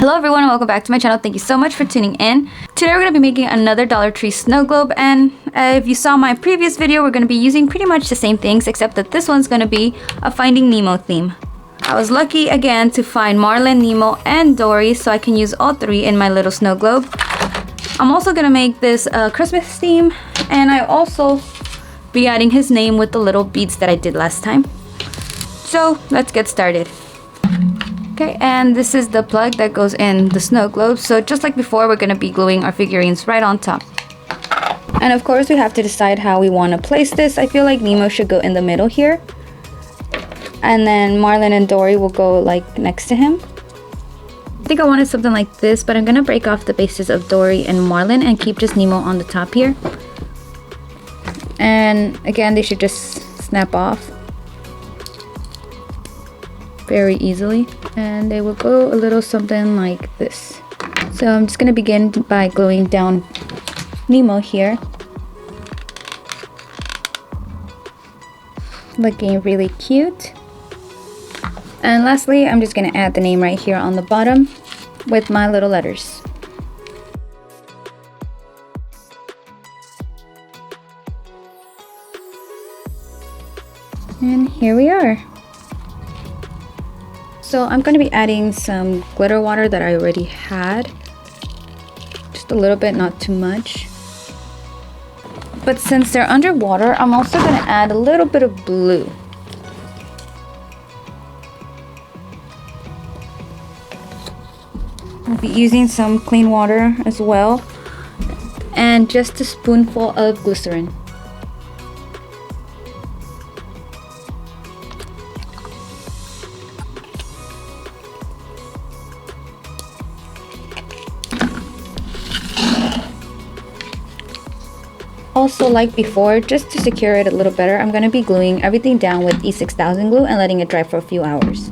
Hello everyone and welcome back to my channel. Thank you so much for tuning in. Today we're going to be making another Dollar Tree snow globe, and if you saw my previous video, we're going to be using pretty much the same things, except that this one's going to be a Finding Nemo theme. I was lucky again to find Marlin, Nemo, and Dory, so I can use all three in my little snow globe. I'm also going to make this a Christmas theme, and I also be adding his name with the little beads that I did last time. So let's get started. Okay, and this is the plug that goes in the snow globe. So just like before, we're going to be gluing our figurines right on top. And of course, we have to decide how we want to place this. I feel like Nemo should go in the middle here. And then Marlin and Dory will go like next to him. I think I wanted something like this, but I'm going to break off the bases of Dory and Marlin and keep just Nemo on the top here. And again, they should just snap off very easily, and they will go a little something like this. So I'm just going to begin by gluing down Nemo here, looking really cute. And lastly, I'm just going to add the name right here on the bottom with my little letters. And here we are. So I'm going to be adding some glitter water that I already had. Just a little bit, not too much. But since they're underwater, I'm also going to add a little bit of blue. I'll be using some clean water as well. And just a spoonful of glycerin. Also, like before, just to secure it a little better, I'm going to be gluing everything down with E6000 glue and letting it dry for a few hours.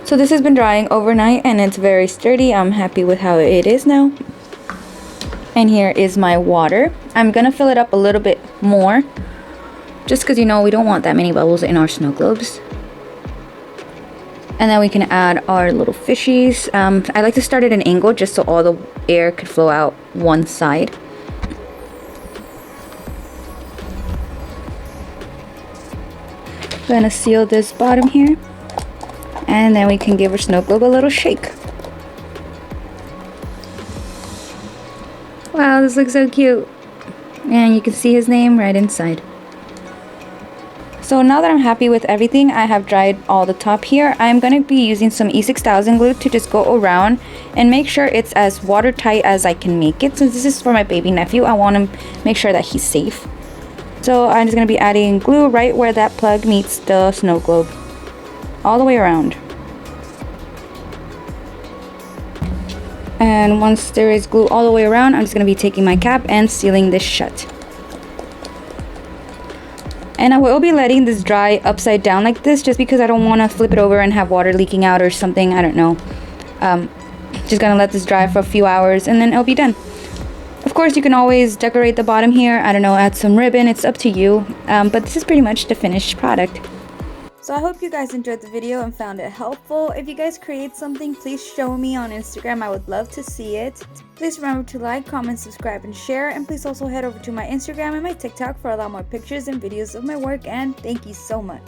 So this has been drying overnight and it's very sturdy. I'm happy with how it is now. And here is my water. I'm going to fill it up a little bit more, just because, you know, we don't want that many bubbles in our snow globes. And then we can add our little fishies. I like to start at an angle just so all the air could flow out one side. Gonna seal this bottom here. And then we can give our snow globe a little shake. Wow, this looks so cute. And you can see his name right inside. So now that I'm happy with everything, I have dried all the top here. I'm going to be using some E6000 glue to just go around and make sure it's as watertight as I can make it. Since this is for my baby nephew, I want to make sure that he's safe. So I'm just going to be adding glue right where that plug meets the snow globe, all the way around. And once there is glue all the way around, I'm just going to be taking my cap and sealing this shut. And I will be letting this dry upside down like this, just because I don't want to flip it over and have water leaking out or something. I don't know. Just gonna let this dry for a few hours and then it'll be done. Of course, you can always decorate the bottom here. I don't know, add some ribbon. It's up to you. But this is pretty much the finished product. So I hope you guys enjoyed the video and found it helpful. If you guys create something, please show me on Instagram. I would love to see it. Please remember to like, comment, subscribe, and share. And please also head over to my Instagram and my TikTok for a lot more pictures and videos of my work. And thank you so much.